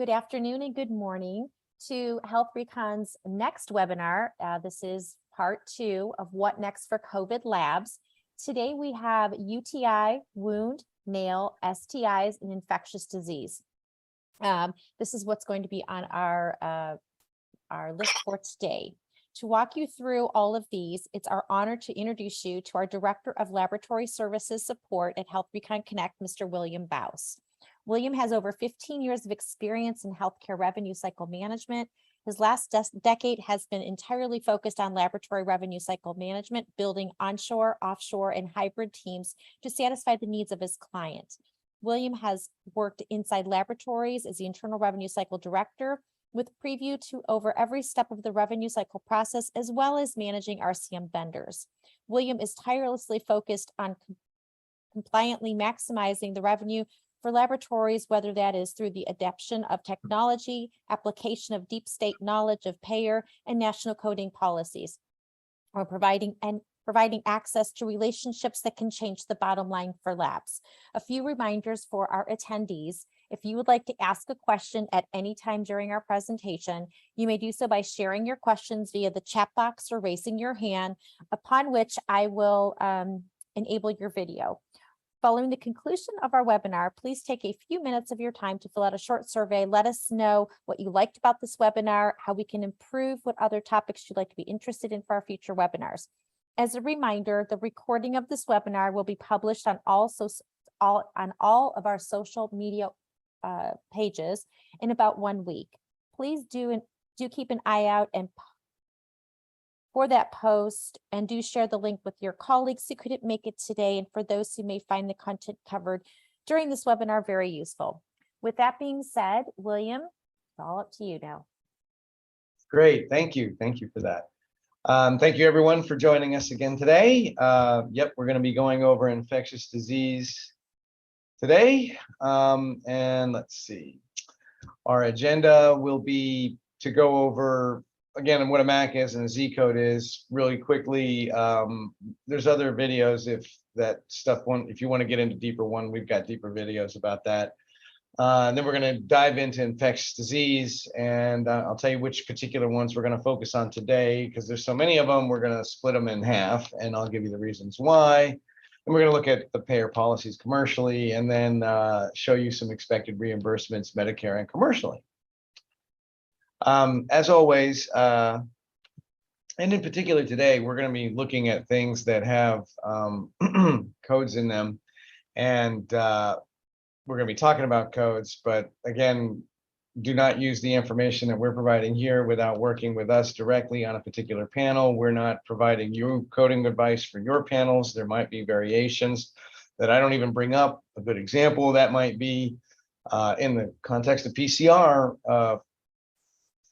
Good afternoon and good morning to HealthRecon's next webinar. This is part 2 of What Next for COVID Labs. Today we have UTI, wound, nail, STIs, and infectious disease. This is what's going to be on our list for today. To walk you through all of these, it's our honor to introduce you to our Director of Laboratory Services Support at HealthRecon Connect, Mr. William Baus. William has over 15 years of experience in healthcare revenue cycle management. His last decade has been entirely focused on laboratory revenue cycle management, building onshore, offshore, and hybrid teams to satisfy the needs of his client. William has worked inside laboratories as the Internal Revenue Cycle Director, with preview to over every step of the revenue cycle process, as well as managing RCM vendors. William is tirelessly focused on compliantly maximizing the revenue for laboratories, whether that is through the adoption of technology, application of deep state knowledge of payer and national coding policies, or providing access to relationships that can change the bottom line for labs. A few reminders for our attendees. If you would like to ask a question at any time during our presentation, you may do so by sharing your questions via the chat box or raising your hand, upon which I will enable your video. Following the conclusion of our webinar, please take a few minutes of your time to fill out a short survey. Let us know what you liked about this webinar, how we can improve, what other topics you'd like to be interested in for our future webinars. As a reminder, the recording of this webinar will be published on all of our social media pages in about 1 week. Please do keep an eye out for that post, and do share the link with your colleagues who couldn't make it today, and for those who may find the content covered during this webinar very useful. With that being said, William, it's all up to you now. Great, thank you. Thank you for that. Thank you everyone for joining us again today. We're going to be going over infectious disease today. And let's see, our agenda will be to go over again what a MAC is and a Zcode is really quickly. There's other videos if you want to get into deeper one, we've got deeper videos about that. And then we're going to dive into infectious disease, and I'll tell you which particular ones we're going to focus on today, because there's so many of them. We're going to split them in half, and I'll give you the reasons why. And we're going to look at the payer policies commercially, and then show you some expected reimbursements, Medicare and commercially. As always, and in particular today, we're going to be looking at things that have codes in them, and we're going to be talking about codes, but again, do not use the information that we're providing here without working with us directly on a particular panel. We're not providing you coding advice for your panels. There might be variations that I don't even bring up. A good example of that might be in the context of PCR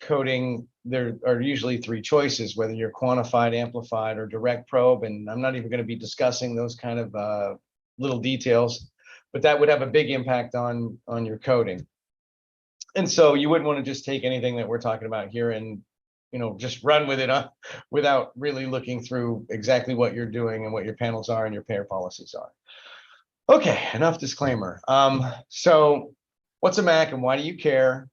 coding. There are usually 3 choices, whether you're quantified, amplified, or direct probe, and I'm not even going to be discussing those kind of little details, but that would have a big impact on your coding. And so you wouldn't want to just take anything that we're talking about here and just run with it without really looking through exactly what you're doing and what your panels are and your payer policies are. Okay, enough disclaimer. So what's a MAC and why do you care?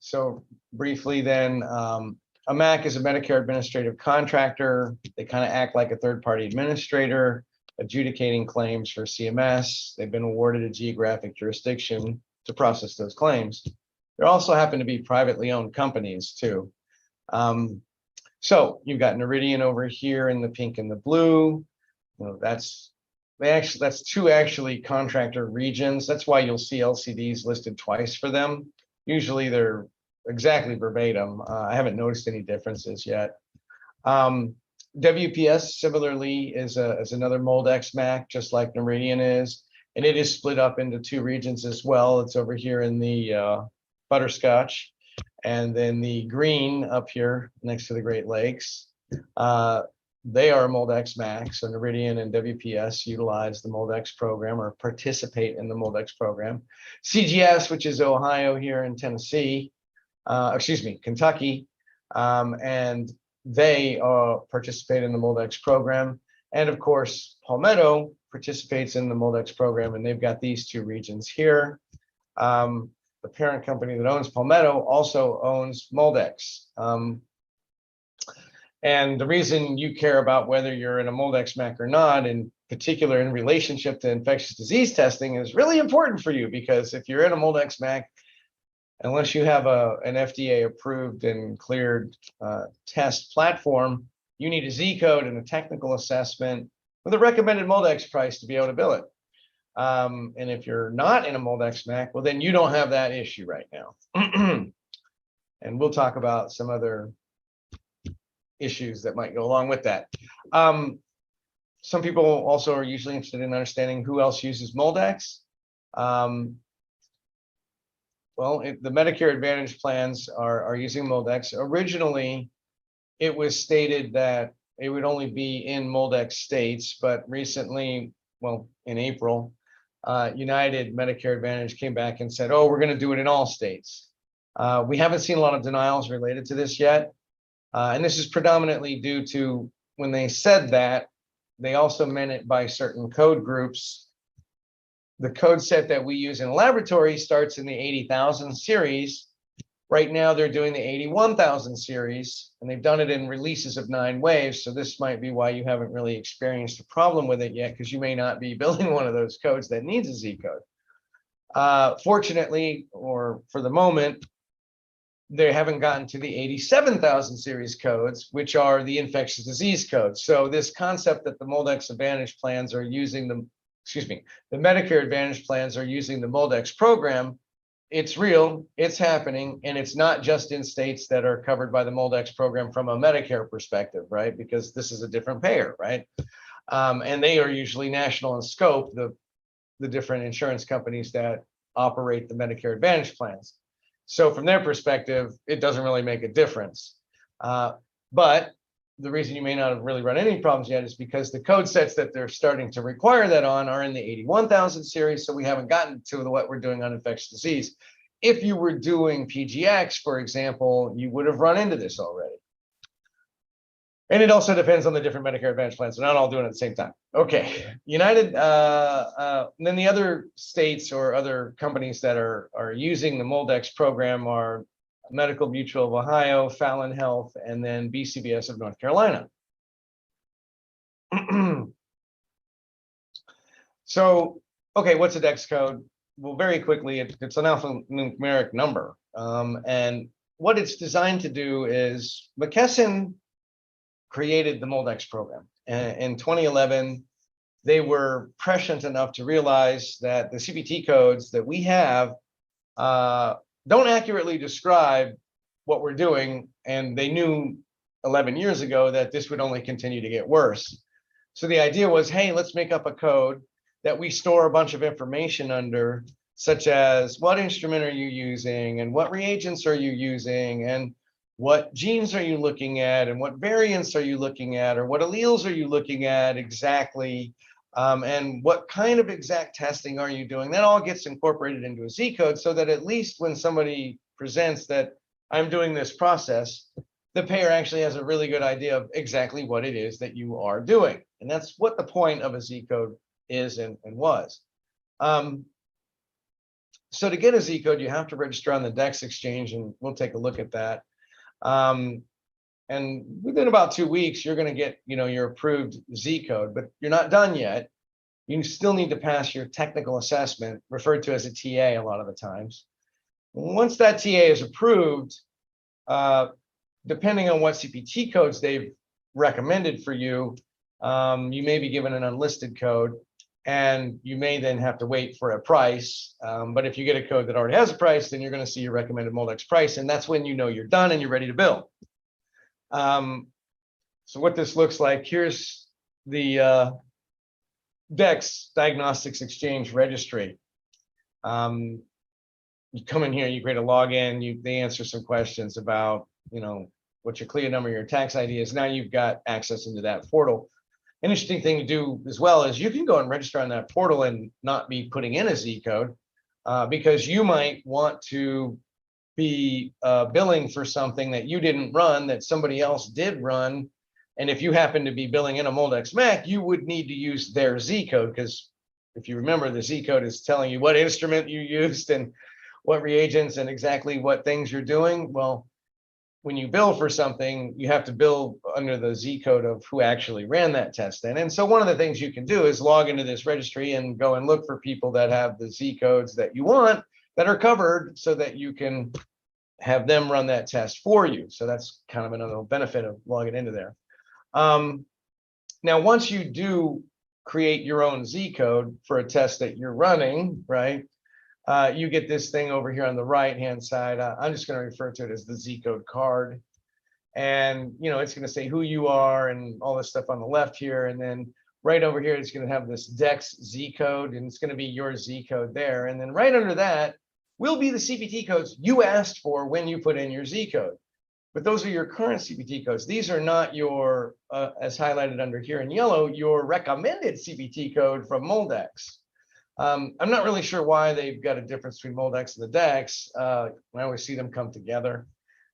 So briefly then, a MAC is a Medicare administrative contractor. They kind of act like a third-party administrator, adjudicating claims for CMS. They've been awarded a geographic jurisdiction to process those claims. There also happen to be privately owned companies too. So you've got Noridian over here in the pink and the blue. That's 2 actually contractor regions. That's why you'll see LCDs listed twice for them. Usually they're exactly verbatim. I haven't noticed any differences yet. WPS similarly is another MolDX MAC, just like Noridian is, and it is split up into 2 regions as well. It's over here in the butterscotch, and then the green up here next to the Great Lakes. They are a MolDX MAC, so Noridian and WPS utilize the MolDX program or participate in the MolDX program. CGS, which is Ohio here in Tennessee, Kentucky, and they participate in the MolDX program. And of course, Palmetto participates in the MolDX program, and they've got these 2 regions here. the parent company that owns Palmetto, also owns MolDX. And the reason you care about whether you're in a MolDX MAC or not, in particular in relationship to infectious disease testing, is really important for you, because if you're in a MolDX MAC, unless you have an FDA approved and cleared test platform, you need a Zcode and a technical assessment with a recommended MolDX price to be able to bill it. And if you're not in a MolDX MAC, well, then you don't have that issue right now. And we'll talk about some other issues that might go along with that. Some people also are usually interested in understanding who else uses MolDX. Well, the Medicare Advantage plans are using MolDX. Originally, it was stated that it would only be in MolDX states, but recently, well, in April, United Medicare Advantage came back and said, oh, we're going to do it in all states. We haven't seen a lot of denials related to this yet. And this is predominantly due to, when they said that, they also meant it by certain code groups. The code set that we use in a laboratory starts in the 80,000 series. Right now, they're doing the 81,000 series, and they've done it in releases of 9 waves. So this might be why you haven't really experienced a problem with it yet, because you may not be building one of those codes that needs a Z code. Fortunately, or for the moment, they haven't gotten to the 87,000 series codes, which are the infectious disease codes. So this concept that the MolDX Advantage plans are using the Medicare Advantage plans are using the MolDX program, it's real, it's happening, and it's not just in states that are covered by the MolDX program from a Medicare perspective, right? Because this is a different payer, right? And they are usually national in scope, the different insurance companies that operate the Medicare Advantage plans. So from their perspective, it doesn't really make a difference. But the reason you may not have really run any problems yet is because the code sets that they're starting to require that on are in the 81,000 series. So we haven't gotten to what we're doing on infectious disease. If you were doing PGX, for example, you would have run into this already. And it also depends on the different Medicare Advantage plans. They're not all doing it at the same time. Okay, United, then the other states or other companies that are using the MolDX program are Medical Mutual of Ohio, Fallon Health, and then BCBS of North Carolina. So, okay, what's a DEX code? Well, very quickly, it's an alphanumeric number. And what it's designed to do is, McKesson created the MolDX program. And in 2011, they were prescient enough to realize that the CPT codes that we have don't accurately describe what we're doing. And they knew 11 years ago that this would only continue to get worse. So the idea was, hey, let's make up a code that we store a bunch of information under, such as what instrument are you using, and what reagents are you using, and what genes are you looking at, and what variants are you looking at, or what alleles are you looking at exactly, and what kind of exact testing are you doing. That all gets incorporated into a Z code, so that at least when somebody presents that I'm doing this process, the payer actually has a really good idea of exactly what it is that you are doing. And that's what the point of a Z code is and was. So to get a Z code, you have to register on the DEX exchange, and we'll take a look at that. And within about 2 weeks, you're going to get, your approved Z code, but you're not done yet. You still need to pass your technical assessment, referred to as a TA a lot of the times. Once that TA is approved, depending on what CPT codes they've recommended for you, you may be given an unlisted code, and you may then have to wait for a price. But if you get a code that already has a price, then you're going to see your recommended MolDX price, and that's when you know you're done and you're ready to bill. So what this looks like, here's the DEX Diagnostics Exchange Registry. You come in here, you create a login, they answer some questions about, what your CLIA number, your tax ID is. Now you've got access into that portal. An interesting thing to do as well is you can go and register on that portal and not be putting in a Z code, because you might want to be billing for something that you didn't run, that somebody else did run. And if you happen to be billing in a MolDX MAC, you would need to use their Z code, because if you remember, the Z code is telling you what instrument you used and what reagents and exactly what things you're doing. Well, when you bill for something, you have to bill under the Z code of who actually ran that test then. And so one of the things you can do is log into this registry and go and look for people that have the Z codes that you want that are covered so that you can have them run that test for you. So that's kind of another benefit of logging into there. Now, once you do create your own Z code for a test that you're running, right? You get this thing over here on the right-hand side. I'm just going to refer to it as the Z code card. And, you know, it's going to say who you are and all this stuff on the left here. And then right over here, it's going to have this DEX Z code, and it's going to be your Z code there. And then right under that will be the CPT codes you asked for when you put in your Z code. But those are your current CPT codes. These are not your, as highlighted under here in yellow, your recommended CPT code from MolDX. I'm not really sure why they've got a difference between MolDX and the DEX. I always see them come together.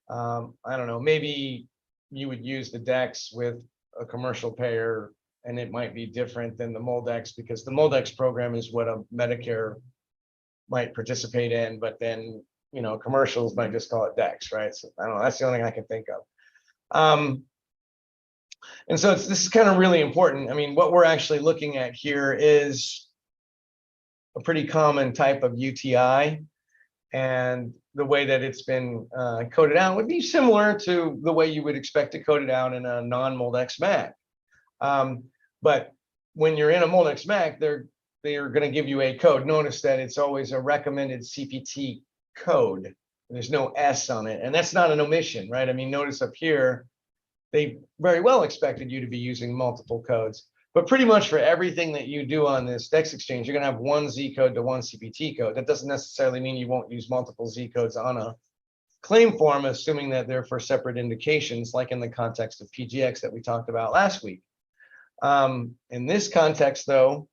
I don't know, maybe you would use the DEX with a commercial payer and it might be different than the MolDX because the MolDX program is what a Medicare might participate in, but then, you know, commercials might just call it DEX, right? So I don't know, that's the only thing I can think of. And so this is kind of really important. I mean, what we're actually looking at here is a pretty common type of UTI, and the way that it's been coded out would be similar to the way you would expect to code it out in a non-MolDX MAC. But when you're in a MolDX MAC, they're going to give you a code. Notice that it's always a recommended CPT code. There's no S on it, and that's not an omission, right? I mean, notice up here, they very well expected you to be using multiple codes. But pretty much for everything that you do on this DEX exchange, you're going to have one Z code to one CPT code. That doesn't necessarily mean you won't use multiple Z codes on a claim form, assuming that they're for separate indications, like in the context of PGX that we talked about last week. In this context, though,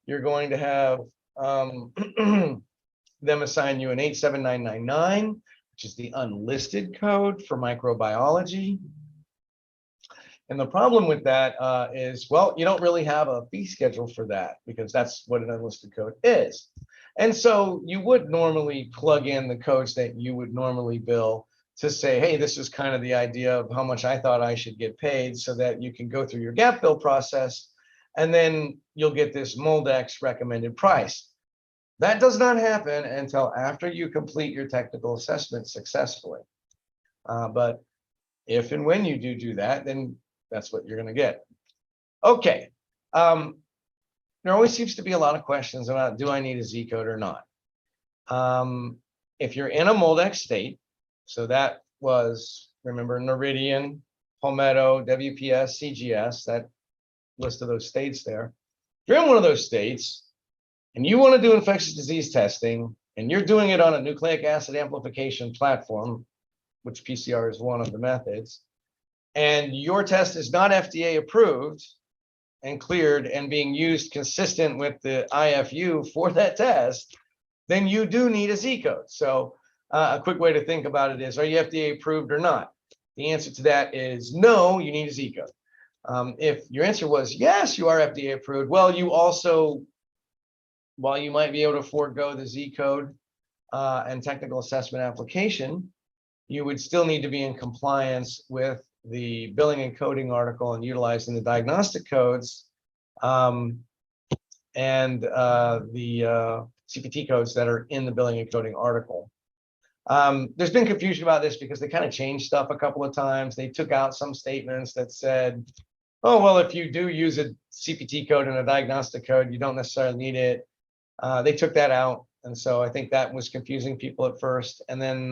you're going to have them assign you an 87999, which is the unlisted code for microbiology. And the problem with that is, well, you don't really have a fee schedule for that because that's what an unlisted code is. And so you would normally plug in the codes that you would normally bill to say, hey, this is kind of the idea of how much I thought I should get paid so that you can go through your gap bill process and then you'll get this MolDX recommended price. That does not happen until after you complete your technical assessment successfully. But if and when you do that, then that's what you're going to get. Okay. There always seems to be a lot of questions about, do I need a Z code or not? If you're in a MolDX state, so that was, remember, Noridian, Palmetto, WPS, CGS, that list of those states there. If you're in one of those states and you want to do infectious disease testing and you're doing it on a nucleic acid amplification platform, which PCR is one of the methods, and your test is not FDA approved and cleared and being used consistent with the IFU for that test, then you do need a Z code. So a quick way to think about it is, are you FDA approved or not? The answer to that is no, you need a Z code. If your answer was yes, you are FDA approved, well, you also, while you might be able to forego the Z code and technical assessment application, you would still need to be in compliance with the billing and coding article and utilizing the diagnostic codes and the CPT codes that are in the billing and coding article. There's been confusion about this because they kind of changed stuff a couple of times. They took out some statements that said, oh, well, if you do use a CPT code and a diagnostic code, you don't necessarily need it. They took that out. And so I think that was confusing people at first. And then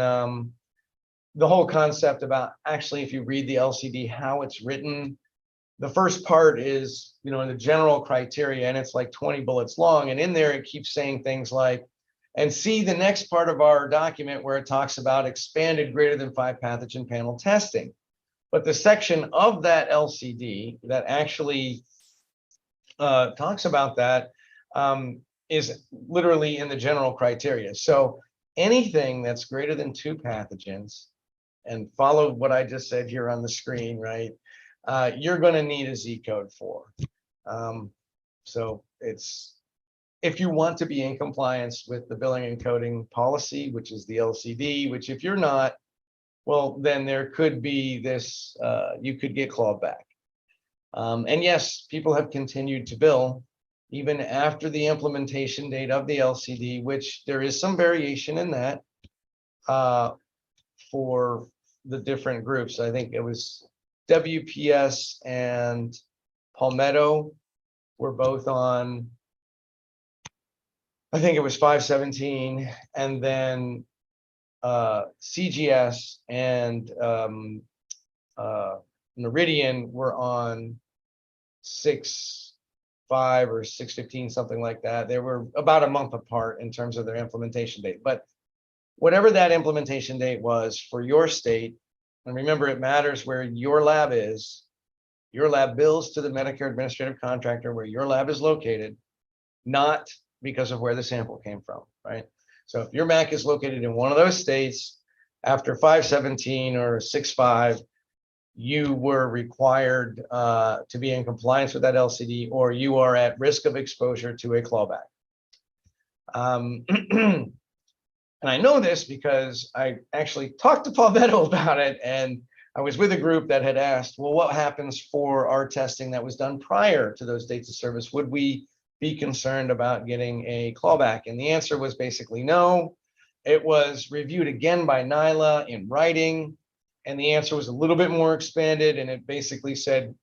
the whole concept about actually, if you read the LCD, how it's written, the first part is, you know, in the general criteria, and it's like 20 bullets long. And in there, it keeps saying things like, and see the next part of our document where it talks about expanded greater than 5 pathogen panel testing. But the section of that LCD that actually talks about that is literally in the general criteria. So anything that's greater than 2 pathogens, and follow what I just said here on the screen, right? You're going to need a Z code for. So it's if you want to be in compliance with the billing and coding policy, which is the LCD, which if you're not, well, then there could be this, you could get clawed back. And yes, people have continued to bill even after the implementation date of the LCD, which there is some variation in that for the different groups. I think it was WPS and Palmetto were both on, I think it was 517, and then CGS and Meridian were on 6/5 or 6/15, something like that. They were about a month apart in terms of their implementation date. But whatever that implementation date was for your state, and remember, it matters where your lab is. Your lab bills to the Medicare administrative contractor where your lab is located, not because of where the sample came from, right? So if your MAC is located in one of those states, after 517 or 6/5, you were required to be in compliance with that LCD, or you are at risk of exposure to a clawback. And I know this because I actually talked to Palmetto about it, and I was with a group that had asked, well, what happens for our testing that was done prior to those dates of service? Would we be concerned about getting a clawback? And the answer was basically no. It was reviewed again by NILA in writing, and the answer was a little bit more expanded, and it basically said,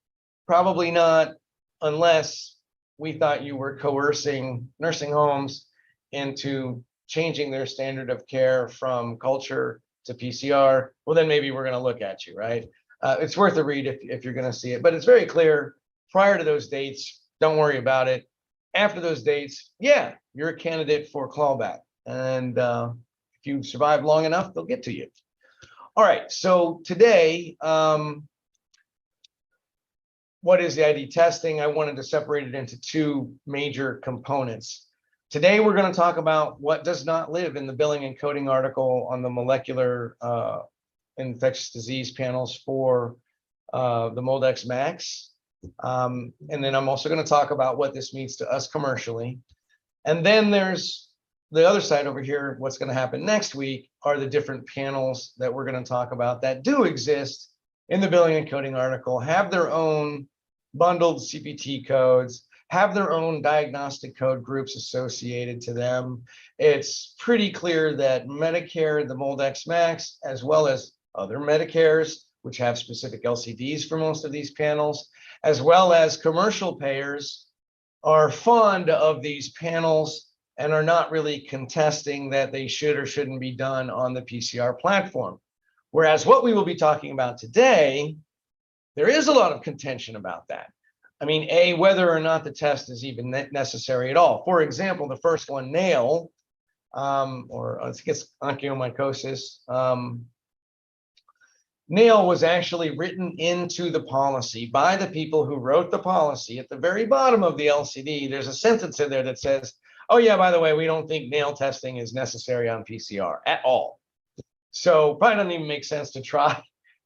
probably not, unless we thought you were coercing nursing homes into changing their standard of care from culture to PCR. Well, then maybe we're going to look at you, right? It's worth a read if you're going to see it, but it's very clear. Prior to those dates, don't worry about it. After those dates, yeah, you're a candidate for clawback. And if you survive long enough, they'll get to you. All right, so today, what is the ID testing? I wanted to separate it into two major components. Today, we're going to talk about what does not live in the billing and coding article on the molecular infectious disease panels for the MolDX Max. And then I'm also going to talk about what this means to us commercially. And then there's the other side over here. What's going to happen next week are the different panels that we're going to talk about that do exist in the billing and coding article, have their own bundled CPT codes, have their own diagnostic code groups associated to them. It's pretty clear that Medicare, the MolDX Max, as well as other Medicares, which have specific LCDs for most of these panels, as well as commercial payers, are fond of these panels and are not really contesting that they should or shouldn't be done on the PCR platform. Whereas what we will be talking about today, there is a lot of contention about that. I mean, A, whether or not the test is even necessary at all. For example, the first one, nail, or I guess onychomycosis, nail was actually written into the policy by the people who wrote the policy. At the very bottom of the LCD, there's a sentence in there that says, oh yeah, by the way, we don't think nail testing is necessary on PCR at all. So probably doesn't even make sense to try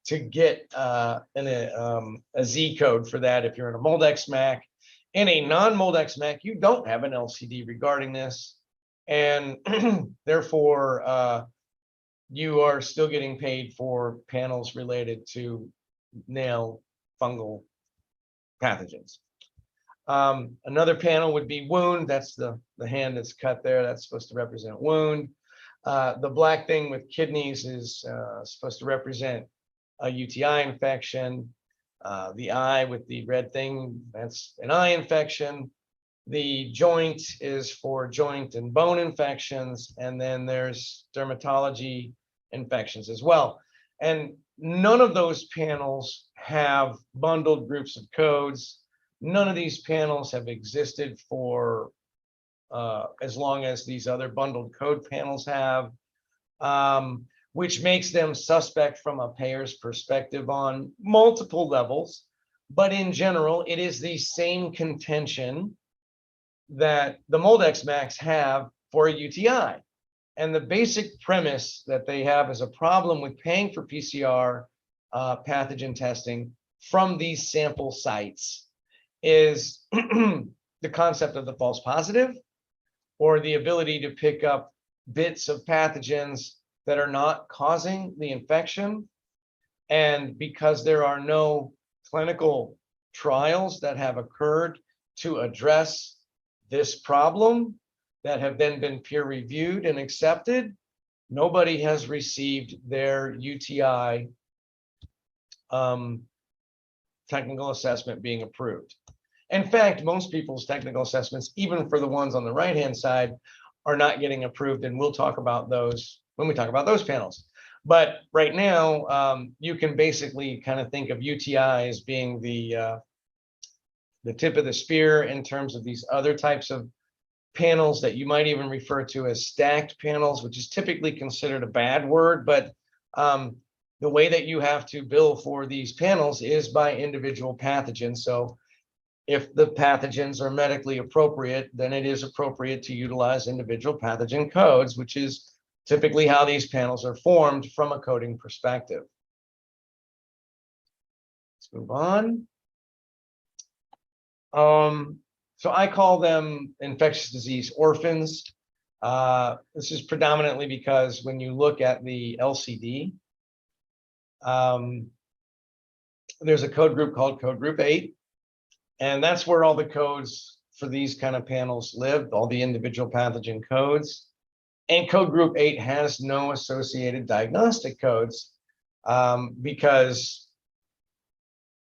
to get a Zcode for that if you're in a MolDX Mac. In a non-MolDX Mac, you don't have an LCD regarding this, and therefore you are still getting paid for panels related to nail fungal pathogens. Another panel would be wound. That's the hand that's cut there. That's supposed to represent wound. The black thing with kidneys is supposed to represent a UTI infection. The eye with the red thing, that's an eye infection. The joint is for joint and bone infections. And then there's dermatology infections as well. And none of those panels have bundled groups of codes. None of these panels have existed for as long as these other bundled code panels have, which makes them suspect from a payer's perspective on multiple levels. But in general, it is the same contention that the MolDX Macs have for a UTI. And the basic premise that they have is a problem with paying for PCR pathogen testing from these sample sites is the concept of the false positive or the ability to pick up bits of pathogens that are not causing the infection. And because there are no clinical trials that have occurred to address this problem that have then been peer reviewed and accepted, nobody has received their UTI technical assessment being approved. In fact, most people's technical assessments, even for the ones on the right-hand side, are not getting approved, and we'll talk about those when we talk about those panels. But right now, you can basically kind of think of UTI as being the tip of the spear in terms of these other types of panels that you might even refer to as stacked panels, which is typically considered a bad word, but the way that you have to bill for these panels is by individual pathogens. So if the pathogens are medically appropriate, then it is appropriate to utilize individual pathogen codes, which is typically how these panels are formed from a coding perspective. Let's move on. So I call them infectious disease orphans. This is predominantly because when you look at the LCD, there's a code group called Code Group 8, and that's where all the codes for these kind of panels live, all the individual pathogen codes. And Code Group 8 has no associated diagnostic codes because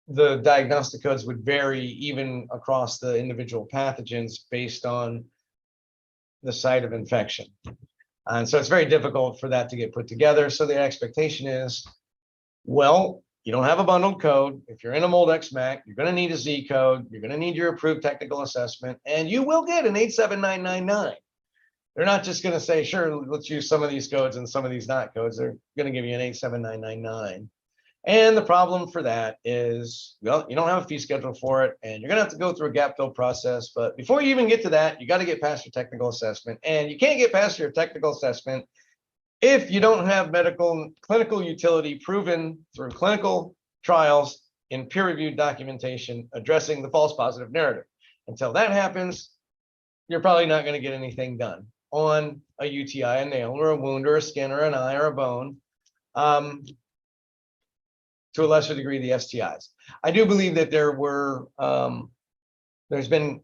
the diagnostic codes would vary even across the individual pathogens based on the site of infection. And so it's very difficult for that to get put together. So the expectation is, well, you don't have a bundled code. If you're in a MolDX MAC, you're going to need a Zcode. You're going to need your approved technical assessment, and you will get an 87999. They're not just going to say, sure, let's use some of these codes and some of these not codes. They're going to give you an 87999. And the problem for that is, well, you don't have a fee schedule for it, and you're going to have to go through a gap fill process. But before you even get to that, you got to get past your technical assessment. And you can't get past your technical assessment if you don't have clinical utility proven through clinical trials in peer-reviewed documentation addressing the false positive narrative. Until that happens, you're probably not going to get anything done on a UTI, a nail, or a wound, or a skin, or an eye, or a bone. To a lesser degree, the STIs. I do believe that there's been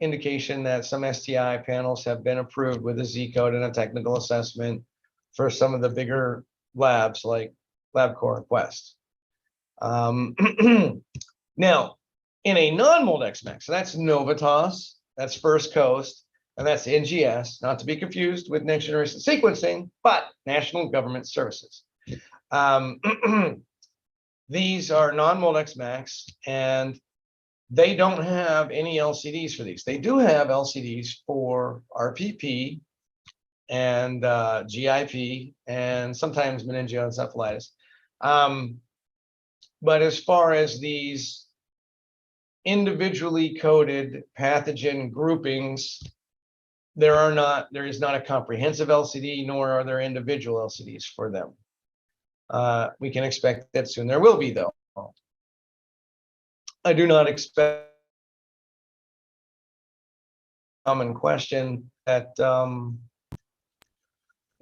indication that some STI panels have been approved with a Zcode and a technical assessment for some of the bigger labs like LabCorp and Quest. Now, in a non-MolDX MAC, so that's Novitas, that's First Coast, and that's NGS, not to be confused with next generation sequencing, but National Government Services. These are non-MolDX MACs, and they don't have any LCDs for these. They do have LCDs for RPP and GIP and sometimes meningoencephalitis. But as far as these individually coded pathogen groupings, there is not a comprehensive LCD, nor are there individual LCDs for them. We can expect that soon. There will be, though. I do not expect a common question that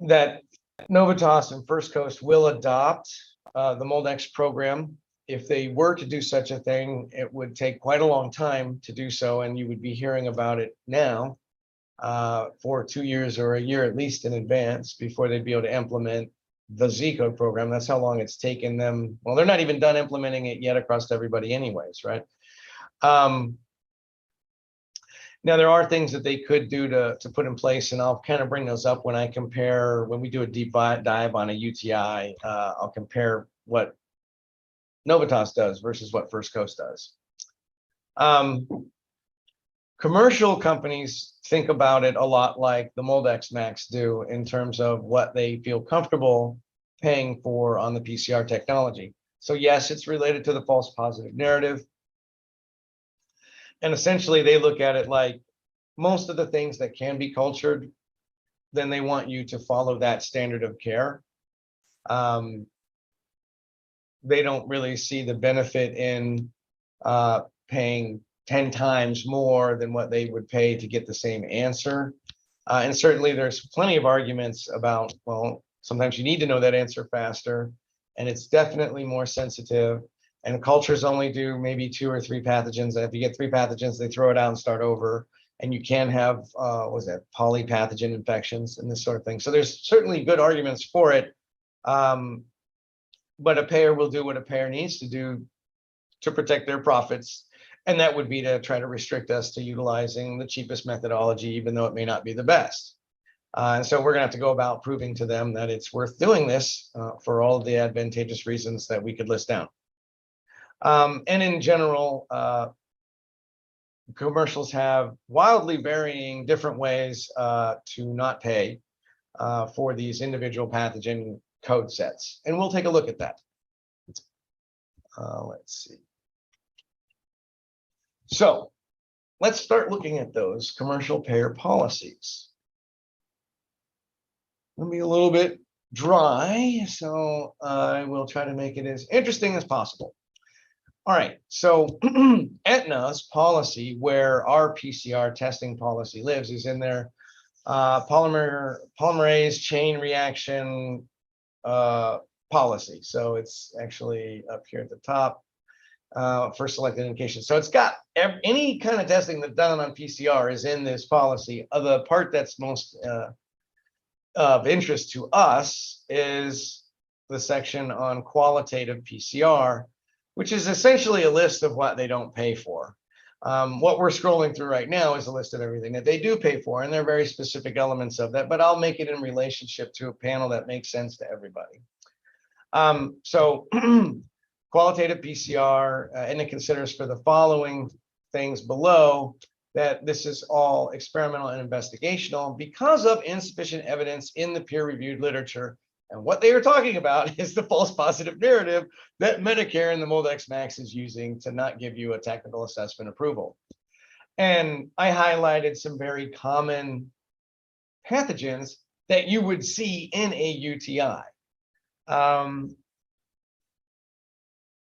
that Novitas and First Coast will adopt the MolDX program. If they were to do such a thing, it would take quite a long time to do so, and you would be hearing about it now for 2 years or a year at least in advance before they'd be able to implement the Zcode program. That's how long it's taken them. Well, they're not even done implementing it yet across everybody anyways, right? Now, there are things that they could do to put in place, and I'll kind of bring those up when we do a deep dive on a UTI. I'll compare what Novitas does versus what First Coast does. Commercial companies think about it a lot like the MolDX MACs do in terms of what they feel comfortable paying for on the PCR technology. So yes, it's related to the false positive narrative. And essentially they look at it like most of the things that can be cultured, then they want you to follow that standard of care. They don't really see the benefit in paying 10 times more than what they would pay to get the same answer. And certainly there's plenty of arguments about, well, sometimes you need to know that answer faster, and it's definitely more sensitive. And cultures only do maybe 2 or 3 pathogens. And if you get 3 pathogens, they throw it out and start over. And you can have, polypathogen infections and this sort of thing. So there's certainly good arguments for it. But a payer will do what a payer needs to do to protect their profits. And that would be to try to restrict us to utilizing the cheapest methodology, even though it may not be the best. And so we're going to have to go about proving to them that it's worth doing this for all of the advantageous reasons that we could list down. And in general, commercials have wildly varying different ways to not pay for these individual pathogen code sets. And we'll take a look at that. Let's see. So let's start looking at those commercial payer policies. Let me be a little bit dry, so I will try to make it as interesting as possible. All right, so Aetna's policy, where our PCR testing policy lives, is in their polymerase chain reaction policy. So it's actually up here at the top for selected indications. So it's got any kind of testing that's done on PCR is in this policy. The part that's most of interest to us is the section on qualitative PCR, which is essentially a list of what they don't pay for. What we're scrolling through right now is a list of everything that they do pay for, and there are very specific elements of that, but I'll make it in relationship to a panel that makes sense to everybody. So qualitative PCR, and it considers for the following things below that this is all experimental and investigational because of insufficient evidence in the peer-reviewed literature. And what they are talking about is the false positive narrative that Medicare and the MolDX Max is using to not give you a technical assessment approval. And I highlighted some very common pathogens that you would see in a UTI.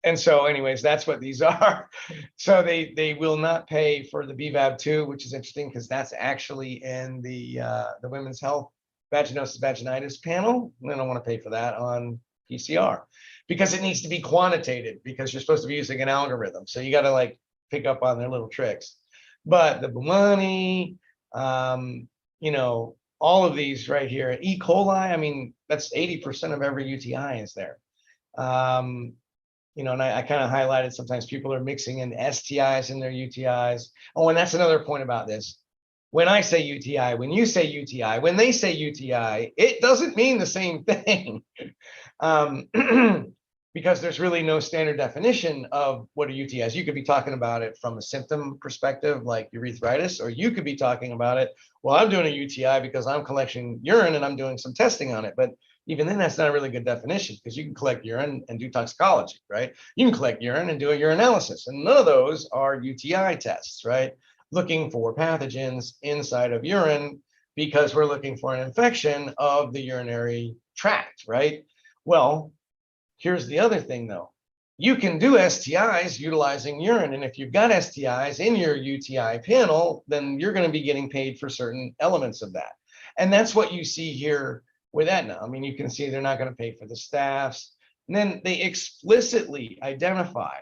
And so anyways, that's what these are. So they will not pay for the BVAB2, which is interesting because that's actually in the Women's Health Vaginosis Vaginitis panel. They don't want to pay for that on PCR because it needs to be quantitative because you're supposed to be using an algorithm. So you got to like pick up on their little tricks. But the Bumani, all of these right here, E. coli, I mean, that's 80% of every UTI is there. And I kind of highlighted sometimes people are mixing in STIs in their UTIs. Oh, and that's another point about this. When I say UTI, when you say UTI, when they say UTI, it doesn't mean the same thing. Because there's really no standard definition of what a UTI is. You could be talking about it from a symptom perspective, like urethritis, or you could be talking about it, well, I'm doing a UTI because I'm collecting urine and I'm doing some testing on it. But even then, that's not a really good definition because you can collect urine and do toxicology, right? You can collect urine and do a urinalysis, and none of those are UTI tests, right? Looking for pathogens inside of urine because we're looking for an infection of the urinary tract, right? Well, here's the other thing though. You can do STIs utilizing urine, and if you've got STIs in your UTI panel, then you're going to be getting paid for certain elements of that. And that's what you see here with Aetna. I mean, you can see they're not going to pay for the staffs. And then they explicitly identify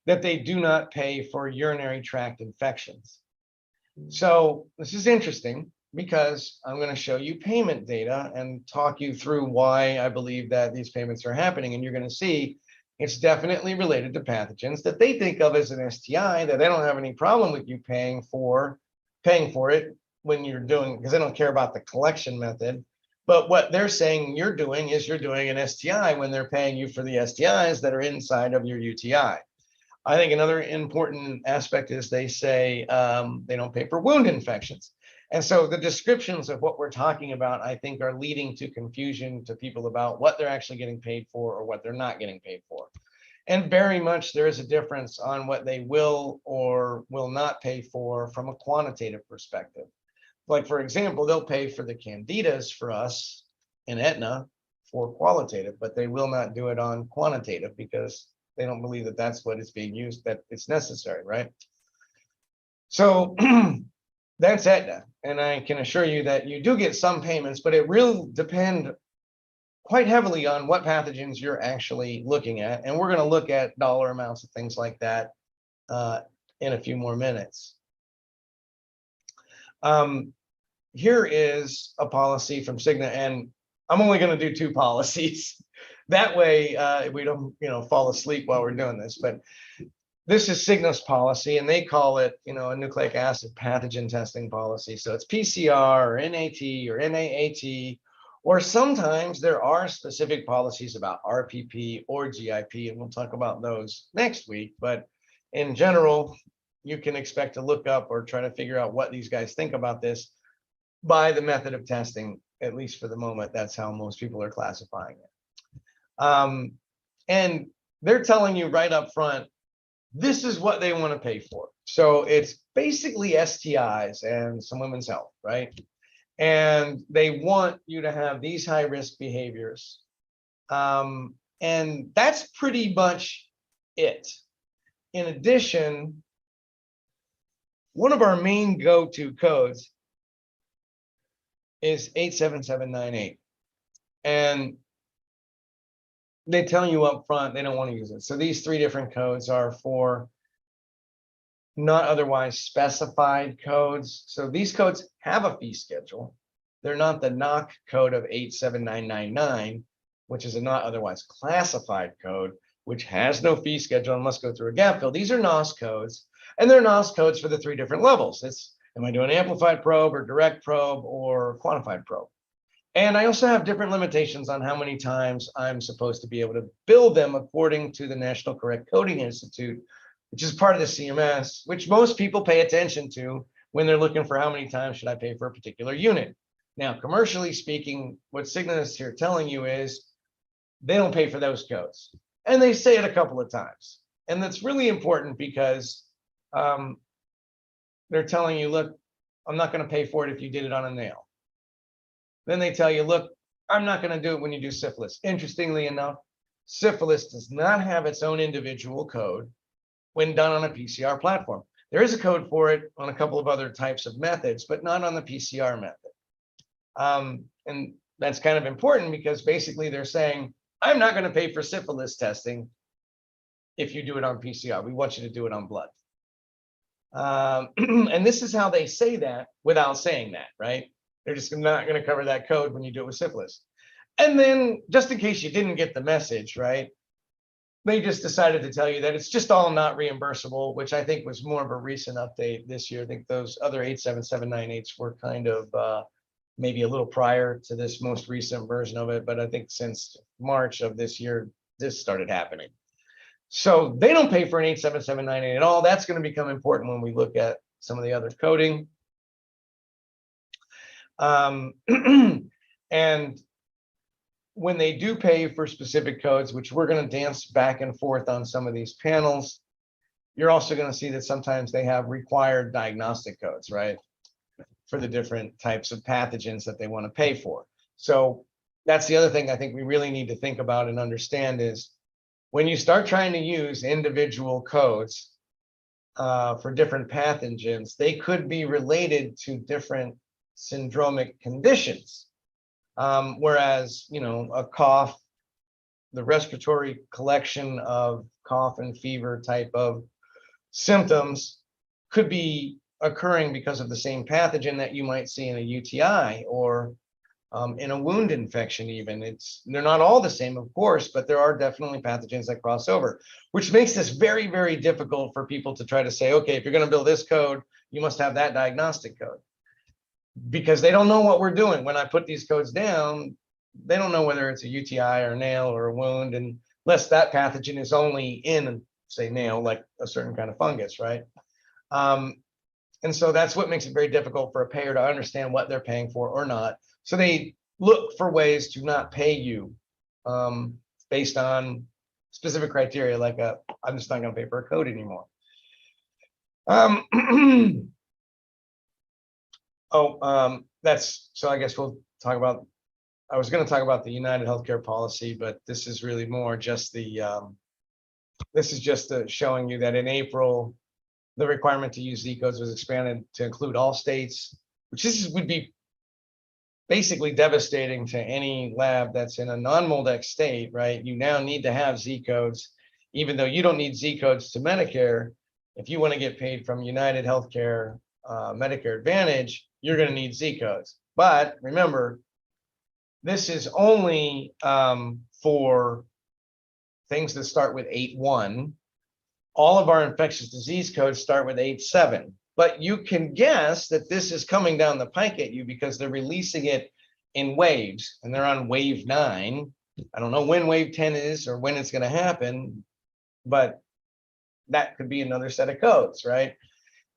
that they do not pay for urinary tract infections. So this is interesting because I'm going to show you payment data and talk you through why I believe that these payments are happening. And you're going to see it's definitely related to pathogens that they think of as an STI, that they don't have any problem with you paying for it when you're doing, because they don't care about the collection method. But what they're saying you're doing is you're doing an STI when they're paying you for the STIs that are inside of your UTI. I think another important aspect is they say they don't pay for wound infections. And so the descriptions of what we're talking about, I think, are leading to confusion to people about what they're actually getting paid for or what they're not getting paid for. And very much there is a difference on what they will or will not pay for from a quantitative perspective. Like, for example, they'll pay for the candidas for us in Aetna for qualitative, but they will not do it on quantitative because they don't believe that that's what is being used, that it's necessary, right? So that's Aetna. And I can assure you that you do get some payments, but it will depend quite heavily on what pathogens you're actually looking at. And we're going to look at dollar amounts of things like that in a few more minutes. Here is a policy from Cigna, and I'm only going to do 2 policies. That way we don't, fall asleep while we're doing this. But this is Cigna's policy, and they call it, a nucleic acid pathogen testing policy. So it's PCR or NAT or NAAT, or sometimes there are specific policies about RPP or GIP, and we'll talk about those next week. But in general, you can expect to look up or try to figure out what these guys think about this by the method of testing, at least for the moment. That's how most people are classifying it. And they're telling you right up front, this is what they want to pay for. So it's basically STIs and some women's health, right? And they want you to have these high risk behaviors. And that's pretty much it. In addition, one of our main go-to codes is 87798. And they tell you up front they don't want to use it. So these 3 different codes are for not otherwise specified codes. So these codes have a fee schedule. They're not the NOC code of 87999, which is a not otherwise classified code, which has no fee schedule and must go through a gap fill. These are NOS codes, and they're NOS codes for the 3 different levels. It's, am I doing amplified probe or direct probe or quantified probe? And I also have different limitations on how many times I'm supposed to be able to bill them according to the National Correct Coding Institute, which is part of the CMS, which most people pay attention to when they're looking for how many times should I pay for a particular unit. Now, commercially speaking, what Cigna is here telling you is they don't pay for those codes. And they say it a couple of times. And that's really important because they're telling you, look, I'm not going to pay for it if you did it on a nail. Then they tell you, look, I'm not going to do it when you do syphilis. Interestingly enough, syphilis does not have its own individual code when done on a PCR platform. There is a code for it on a couple of other types of methods, but not on the PCR method. And that's kind of important because basically they're saying, I'm not going to pay for syphilis testing if you do it on PCR. We want you to do it on blood. And this is how they say that without saying that, right? They're just not going to cover that code when you do it with syphilis. And then just in case you didn't get the message, right? They just decided to tell you that it's just all not reimbursable, which I think was more of a recent update this year. I think those other 87798s were kind of maybe a little prior to this most recent version of it. But I think since March of this year, this started happening. So they don't pay for an 87798 at all. That's going to become important when we look at some of the other coding. And when they do pay for specific codes, which we're going to dance back and forth on some of these panels, you're also going to see that sometimes they have required diagnostic codes, right? For the different types of pathogens that they want to pay for. So that's the other thing I think we really need to think about and understand is when you start trying to use individual codes for different pathogens, they could be related to different syndromic conditions. Whereas, a cough, the respiratory collection of cough and fever type of symptoms could be occurring because of the same pathogen that you might see in a UTI or in a wound infection even. They're not all the same, of course, but there are definitely pathogens that cross over, which makes this very, very difficult for people to try to say, okay, if you're going to build this code, you must have that diagnostic code. Because they don't know what we're doing. When I put these codes down, they don't know whether it's a UTI or a nail or a wound, unless that pathogen is only in, say, nail, like a certain kind of fungus, right? And so that's what makes it very difficult for a payer to understand what they're paying for or not. So they look for ways to not pay you based on specific criteria, like I'm just not going to pay for a code anymore. So I guess we'll talk about, I was going to talk about the United Healthcare Policy, but this is really more just the This is just showing you that in April, the requirement to use Zcodes was expanded to include all states, which would be basically devastating to any lab that's in a non-MolDX state, right? You now need to have Zcodes, even though you don't need Zcodes to Medicare. If you want to get paid from United Healthcare, Medicare Advantage, you're going to need Zcodes. But remember, this is only for things that start with 8.1. All of our infectious disease codes start with 8.7. But you can guess that this is coming down the pike at you because they're releasing it in waves, and they're on wave 9. I don't know when wave 10 is or when it's going to happen, but that could be another set of codes, right?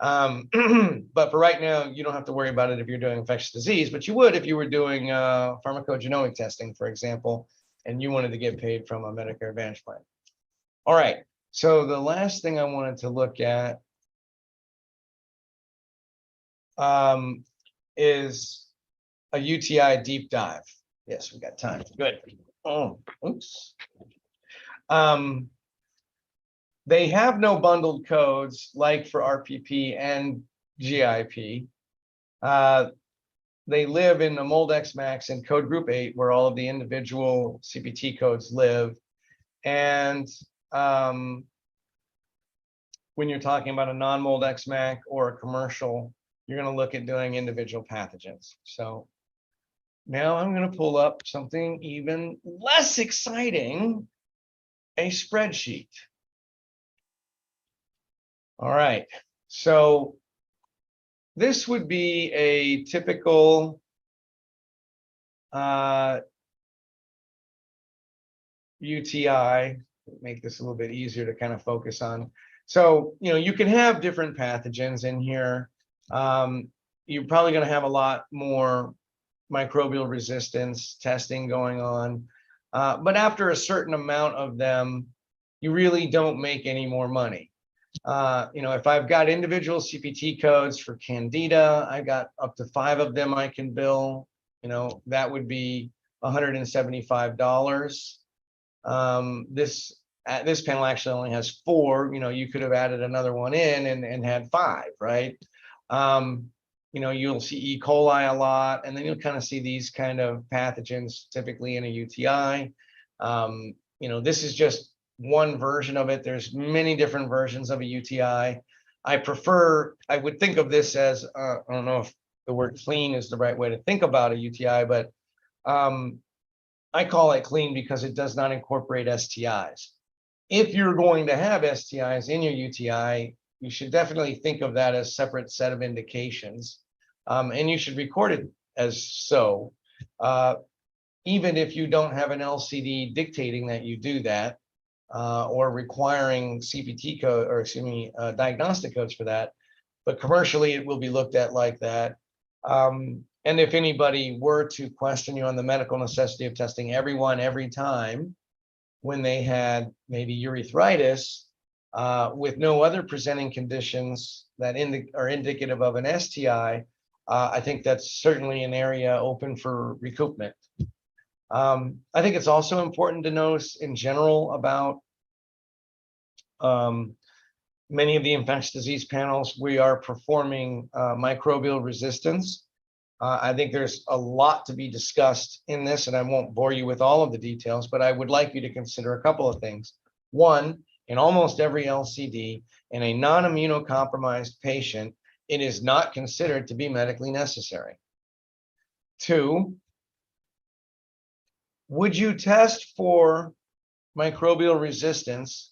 But for right now, you don't have to worry about it if you're doing infectious disease, but you would if you were doing pharmacogenomic testing, for example, and you wanted to get paid from a Medicare Advantage plan. All right, so the last thing I wanted to look at is a UTI deep dive. Yes, we got time. Good. Oh, oops. They have no bundled codes like for RPP and GIP. They live in the MolDX Max and code group 8, where all of the individual CPT codes live. And when you're talking about a non-MolDX Mac or a commercial, you're going to look at doing individual pathogens. So now I'm going to pull up something even less exciting, a spreadsheet. All right, so this would be a typical UTI. Make this a little bit easier to kind of focus on. So, you can have different pathogens in here. You're probably going to have a lot more microbial resistance testing going on. But after a certain amount of them, you really don't make any more money. If I've got individual CPT codes for Candida, I got up to 5 of them I can bill, that would be $175. This panel actually only has 4. You could have added another one in and had 5, right? You'll see E. coli a lot, and then you'll kind of see these kind of pathogens typically in a UTI. This is just one version of it. There's many different versions of a UTI. I would think of this as, I don't know if the word clean is the right way to think about a UTI, but I call it clean because it does not incorporate STIs. If you're going to have STIs in your UTI, you should definitely think of that as a separate set of indications, and you should record it as so. Even if you don't have an LCD dictating that you do that, or requiring CPT code, or excuse me, diagnostic codes for that, but commercially it will be looked at like that. And if anybody were to question you on the medical necessity of testing everyone every time when they had maybe urethritis with no other presenting conditions that are indicative of an STI, I think that's certainly an area open for recoupment. I think it's also important to notice in general about many of the infectious disease panels, we are performing microbial resistance. I think there's a lot to be discussed in this, and I won't bore you with all of the details, but I would like you to consider a couple of things. One, in almost every LCD, in a non-immunocompromised patient, it is not considered to be medically necessary. 2, would you test for microbial resistance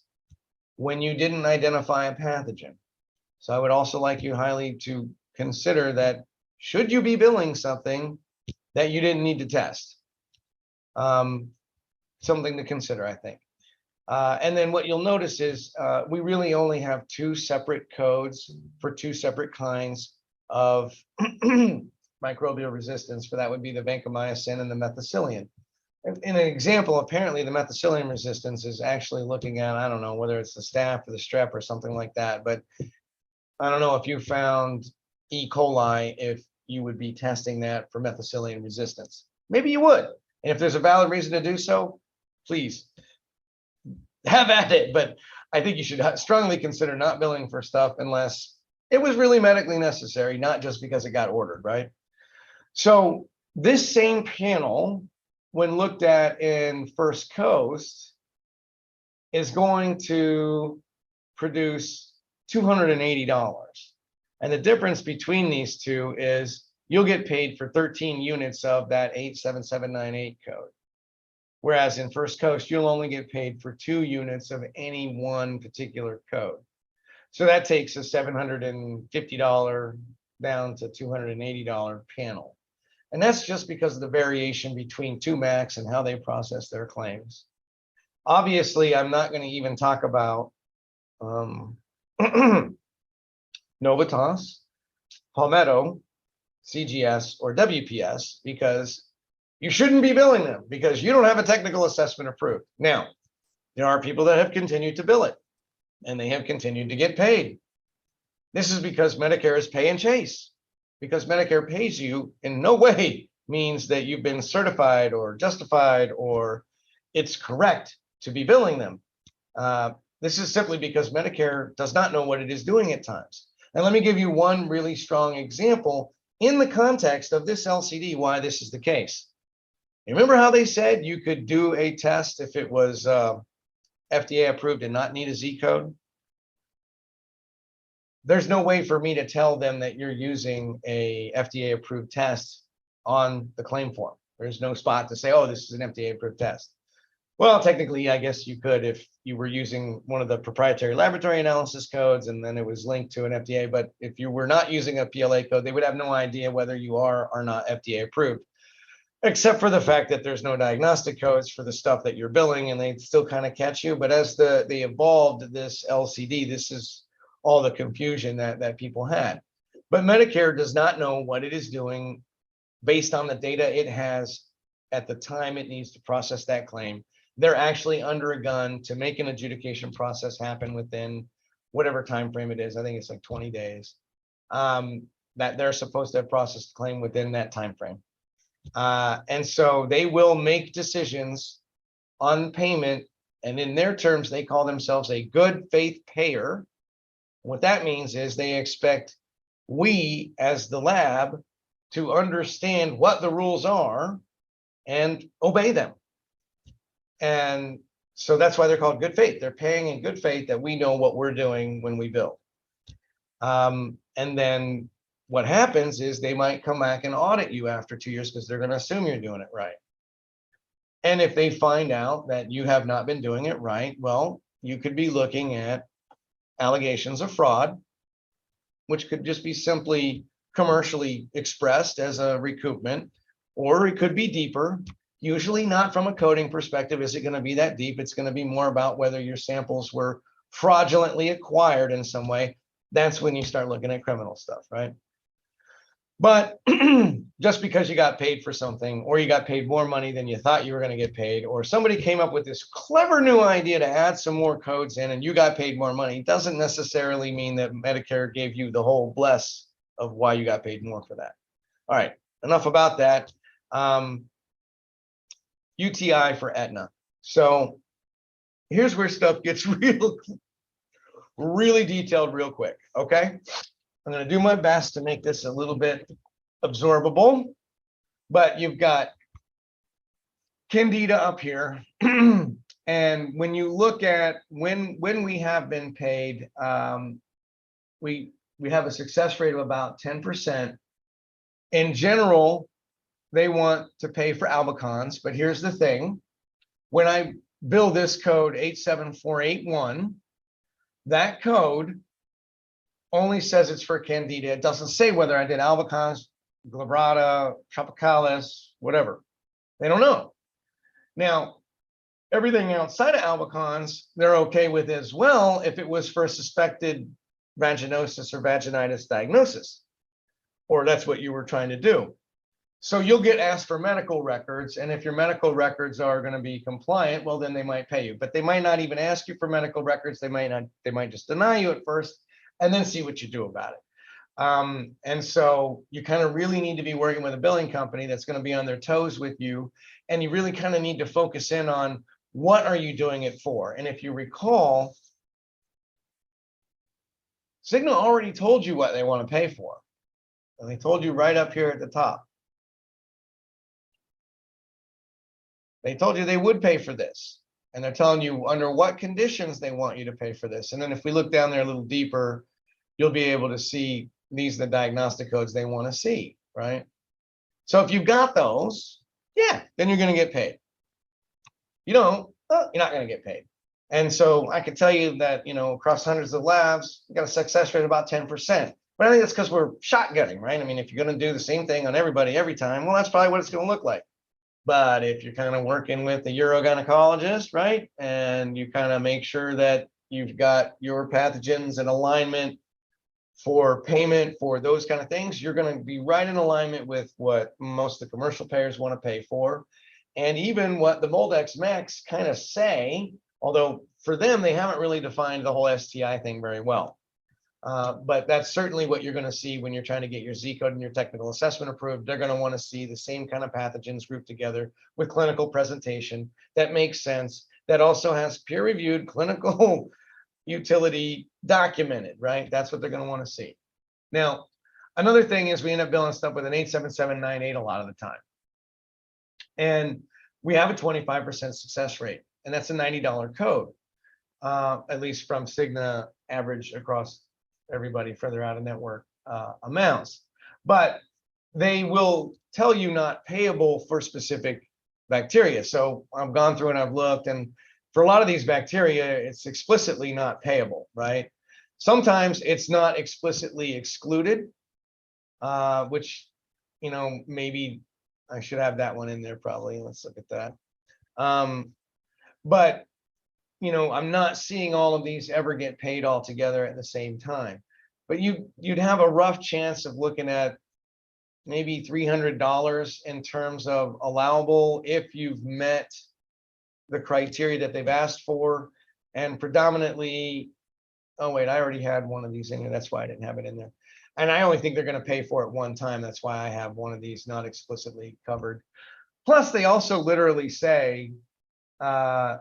when you didn't identify a pathogen? So I would also like you highly to consider that should you be billing something that you didn't need to test? Something to consider, I think. And then what you'll notice is we really only have 2 separate codes for 2 separate kinds of microbial resistance. For that would be the vancomycin and the methicillin. In an example, apparently the methicillin resistance is actually looking at, I don't know, whether it's the staph or the strep or something like that, but I don't know if you found E. coli, if you would be testing that for methicillin resistance. Maybe you would. And if there's a valid reason to do so, please have at it. But I think you should strongly consider not billing for stuff unless it was really medically necessary, not just because it got ordered, right? So this same panel, when looked at in First Coast, is going to produce $280. And the difference between these two is you'll get paid for 13 units of that 87798 code. Whereas in First Coast, you'll only get paid for 2 units of any one particular code. So that takes a $750 down to $280 panel. And that's just because of the variation between 2 MACs and how they process their claims. Obviously, I'm not going to even talk about Novitas, Palmetto, CGS, or WPS, because you shouldn't be billing them because you don't have a technical assessment approved. Now, there are people that have continued to bill it, and they have continued to get paid. This is because Medicare is pay and chase. Because Medicare pays you in no way means that you've been certified or justified or it's correct to be billing them. This is simply because Medicare does not know what it is doing at times. And let me give you one really strong example in the context of this LCD, why this is the case. Remember how they said you could do a test if it was FDA approved and not need a Zcode? There's no way for me to tell them that you're using a FDA approved test on the claim form. There's no spot to say, oh, this is an FDA approved test. Well, technically, I guess you could if you were using one of the proprietary laboratory analysis codes and then it was linked to an FDA. But if you were not using a PLA code, they would have no idea whether you are or not FDA approved, except for the fact that there's no diagnostic codes for the stuff that you're billing and they still kind of catch you. But as they evolved this LCD, this is all the confusion that people had. But Medicare does not know what it is doing based on the data it has at the time it needs to process that claim. They're actually under a gun to make an adjudication process happen within whatever time frame it is. I think it's like 20 days that they're supposed to have processed the claim within that time frame. And so they will make decisions on payment, and in their terms, they call themselves a good faith payer. What that means is they expect we as the lab to understand what the rules are and obey them. And so that's why they're called good faith. They're paying in good faith that we know what we're doing when we bill. And then what happens is they might come back and audit you after 2 years because they're going to assume you're doing it right. And if they find out that you have not been doing it right, well, you could be looking at allegations of fraud, which could just be simply commercially expressed as a recoupment, or it could be deeper. Usually not from a coding perspective. Is it going to be that deep? It's going to be more about whether your samples were fraudulently acquired in some way. That's when you start looking at criminal stuff, right? But just because you got paid for something, or you got paid more money than you thought you were going to get paid, or somebody came up with this clever new idea to add some more codes in and you got paid more money, doesn't necessarily mean that Medicare gave you the whole bless of why you got paid more for that. All right, enough about that. UTI for Aetna. So here's where stuff gets really detailed real quick, okay? I'm going to do my best to make this a little bit absorbable, but you've got Candida up here. And when you look at when we have been paid, we have a success rate of about 10%. In general, they want to pay for albicons, but here's the thing. When I bill this code 87481, that code only says it's for Candida. It doesn't say whether I did albicons, glabrata, tropicalis, whatever. They don't know. Now, everything outside of albicons, they're okay with as well if it was for suspected vaginosis or vaginitis diagnosis, or that's what you were trying to do. So you'll get asked for medical records, and if your medical records are going to be compliant, well, then they might pay you. But they might not even ask you for medical records. They might just deny you at first, and then see what you do about it. And so you kind of really need to be working with a billing company that's going to be on their toes with you, and you really kind of need to focus in on what are you doing it for? And if you recall, Cigna already told you what they want to pay for. And they told you right up here at the top. They told you they would pay for this. And they're telling you under what conditions they want you to pay for this. And then if we look down there a little deeper, you'll be able to see these are the diagnostic codes they want to see, right? So if you've got those, yeah, then you're going to get paid. You don't, well, you're not going to get paid. And so I can tell you that, you know, across hundreds of labs, we got a success rate of about 10%. But I think that's because we're shotgunning, right? I mean, if you're going to do the same thing on everybody every time, well, that's probably what it's going to look like. But if you're kind of working with the urogynecologist, right, and you kind of make sure that you've got your pathogens in alignment for payment for those kind of things, you're going to be right in alignment with what most of the commercial payers want to pay for. And even what the MolDX Max kind of say, although for them, they haven't really defined the whole STI thing very well. But that's certainly what you're going to see when you're trying to get your Zcode and your technical assessment approved. They're going to want to see the same kind of pathogens grouped together with clinical presentation that makes sense, that also has peer-reviewed clinical utility documented, right? That's what they're going to want to see. Now, another thing is we end up billing stuff with an 87798 a lot of the time. And we have a 25% success rate, and that's a $90 code, at least from Cigna average across everybody further out of network amounts. But they will tell you not payable for specific bacteria. So I've gone through and I've looked, and for a lot of these bacteria, it's explicitly not payable, right? Sometimes it's not explicitly excluded, which, you know, maybe I should have that one in there probably. Let's look at that. But, you know, I'm not seeing all of these ever get paid all together at the same time. But you'd have a rough chance of looking at maybe $300 in terms of allowable if you've met the criteria that they've asked for. And predominantly, oh wait, I already had one of these in here. That's why I didn't have it in there. And I only think they're going to pay for it one time. That's why I have one of these not explicitly covered. Plus, they also literally say they're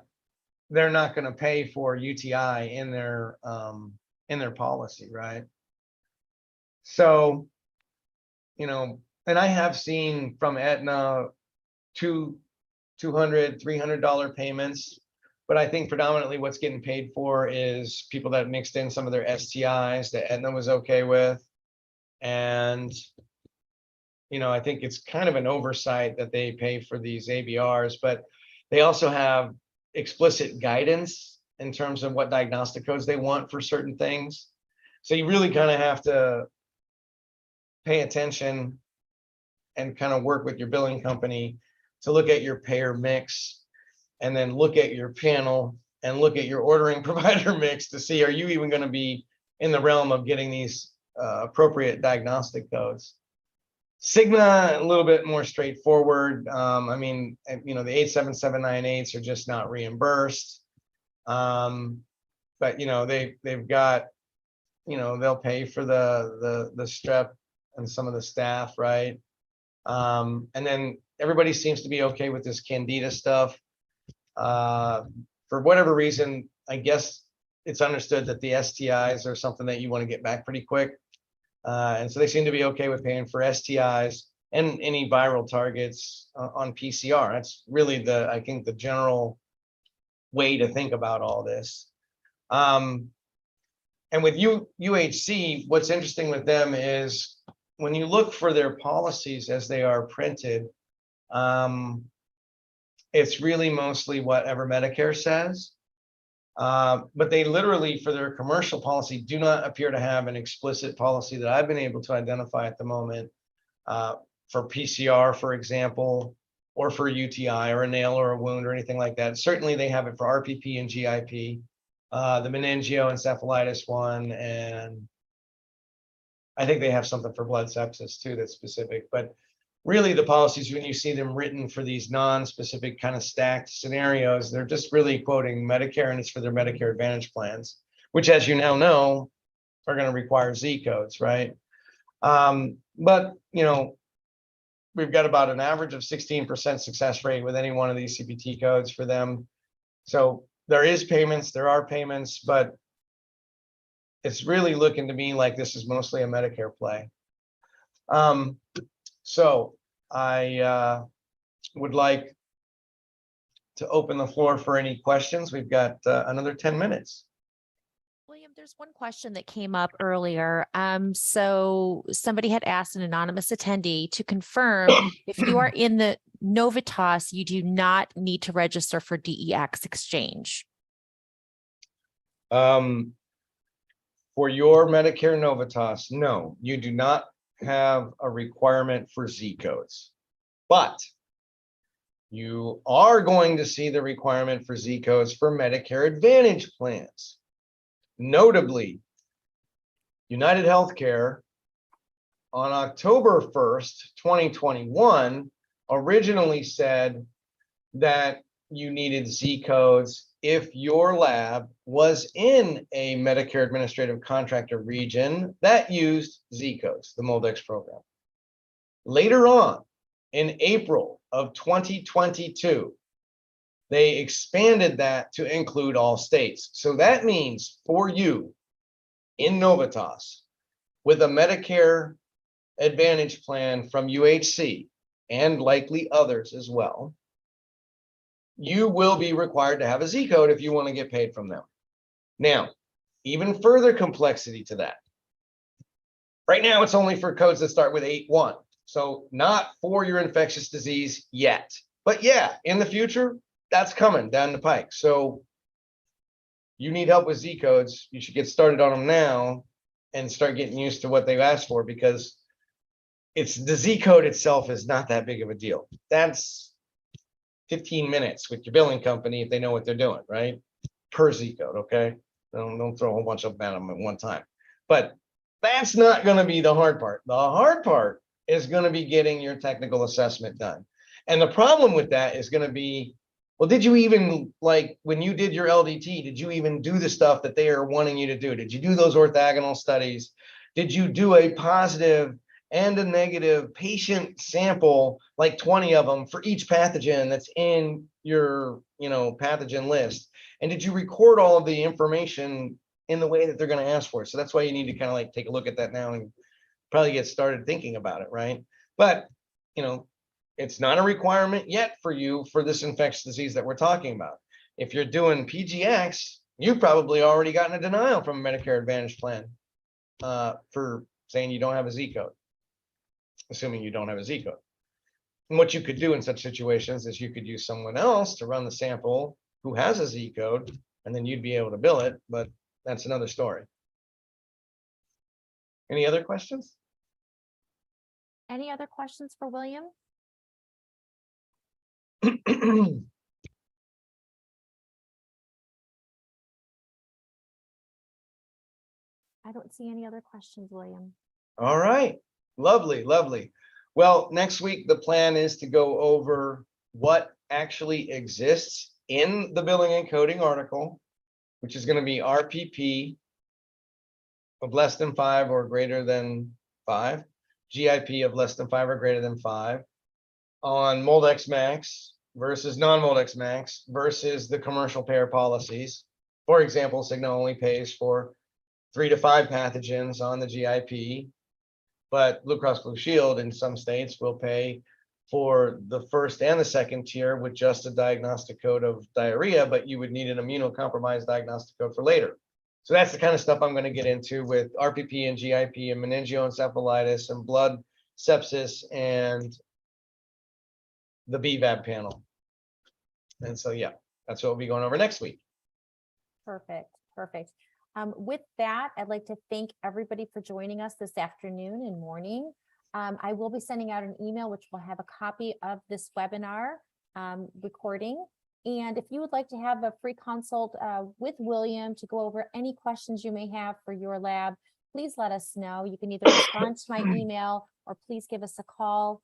not going to pay for UTI in their policy, right? So, you know, and I have seen from Aetna $200, $300 payments, but I think predominantly what's getting paid for is people that mixed in some of their STIs that Aetna was okay with. And, you know, I think it's kind of an oversight that they pay for these ABRs, but they also have explicit guidance in terms of what diagnostic codes they want for certain things. So you really kind of have to pay attention and kind of work with your billing company to look at your payer mix, and then look at your panel and look at your ordering provider mix to see, are you even going to be in the realm of getting these appropriate diagnostic codes. Cigna, a little bit more straightforward. I mean, you know, the 87798s are just not reimbursed. But, you know, they've got, you know, they'll pay for the strep and some of the staff, right? And then everybody seems to be okay with this Candida stuff. For whatever reason, I guess it's understood that the STIs are something that you want to get back pretty quick. And so they seem to be okay with paying for STIs and any viral targets on PCR. That's really I think the general way to think about all this. And with UHC, what's interesting with them is when you look for their policies as they are printed, it's really mostly whatever Medicare says. But they literally, for their commercial policy, do not appear to have an explicit policy that I've been able to identify at the moment for PCR, for example, or for UTI or a nail or a wound or anything like that. Certainly they have it for RPP and GIP, the meningioencephalitis one, and I think they have something for blood sepsis too that's specific. But really the policies, when you see them written for these non-specific kind of stacked scenarios, they're just really quoting Medicare, and it's for their Medicare Advantage plans, which, as you now know, are going to require Z codes, right? But, you know, we've got about an average of 16% success rate with any one of these CPT codes for them. So there is payments, there are payments, but it's really looking to me like this is mostly a Medicare play. So I would like to open the floor for any questions. We've got another 10 minutes. William, there's one question that came up earlier. So somebody had asked an anonymous attendee to confirm if you are in the Novitas, you do not need to register for DEX exchange. For your Medicare Novitas, no, you do not have a requirement for Zcodes, but you are going to see the requirement for Zcodes for Medicare Advantage plans. Notably, United Healthcare on October 1st, 2021, originally said that you needed Zcodes if your lab was in a Medicare Administrative Contractor region that used Zcodes, the MolDX program. Later on, in April of 2022, they expanded that to include all states. So that means for you in Novitas with a Medicare Advantage plan from UHC and likely others as well, you will be required to have a Zcode if you want to get paid from them. Now, even further complexity to that. Right now, it's only for codes that start with 8-1. So not for your infectious disease yet. But yeah, in the future, that's coming down the pike. So you need help with Zcodes. You should get started on them now and start getting used to what they've asked for, because it's the Zcode itself is not that big of a deal. That's 15 minutes with your billing company if they know what they're doing, right? Per Zcode, okay? Don't throw a whole bunch of them at them at one time. But that's not going to be the hard part. The hard part is going to be getting your technical assessment done. And the problem with that is going to be, well, did you even, like, when you did your LDT, did you even do the stuff that they are wanting you to do? Did you do those orthogonal studies? Did you do a positive and a negative patient sample, like 20 of them for each pathogen that's in your, pathogen list? And did you record all of the information in the way that they're going to ask for it? So that's why you need to kind of like take a look at that now and probably get started thinking about it, right? But, it's not a requirement yet for you for this infectious disease that we're talking about. If you're doing PGX, you've probably already gotten a denial from a Medicare Advantage plan for saying you don't have a Zcode, assuming you don't have a Zcode. And what you could do in such situations is you could use someone else to run the sample who has a Zcode, and then you'd be able to bill it, but that's another story. Any other questions? Any other questions for William? I don't see any other questions, William. All right. Lovely, lovely. Well, next week, the plan is to go over what actually exists in the billing and coding article, which is going to be RPP of less than 5 or greater than 5, GIP of less than 5 or greater than 5, on MolDX Max versus non-MolDX Max versus the commercial payer policies. For example, Cigna only pays for 3 to 5 pathogens on the GIP, but Blue Cross Blue Shield in some states will pay for the first and the second tier with just a diagnostic code of diarrhea, but you would need an immunocompromised diagnostic code for later. So that's the kind of stuff I'm going to get into with RPP and GIP and meningoencephalitis and blood sepsis and the BVAB panel. And so, yeah, that's what we'll be going over next week. Perfect. Perfect. With that, I'd like to thank everybody for joining us this afternoon and morning. I will be sending out an email which will have a copy of this webinar recording. And if you would like to have a free consult with William to go over any questions you may have for your lab, please let us know. You can either respond to my email or please give us a call.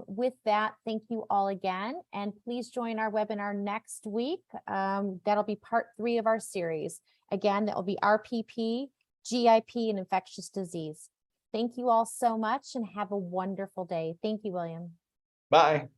With that, thank you all again. And please join our webinar next week. That'll be part 3 of our series. Again, that will be RPP, GIP, and infectious disease. Thank you all so much and have a wonderful day. Thank you, William. Bye.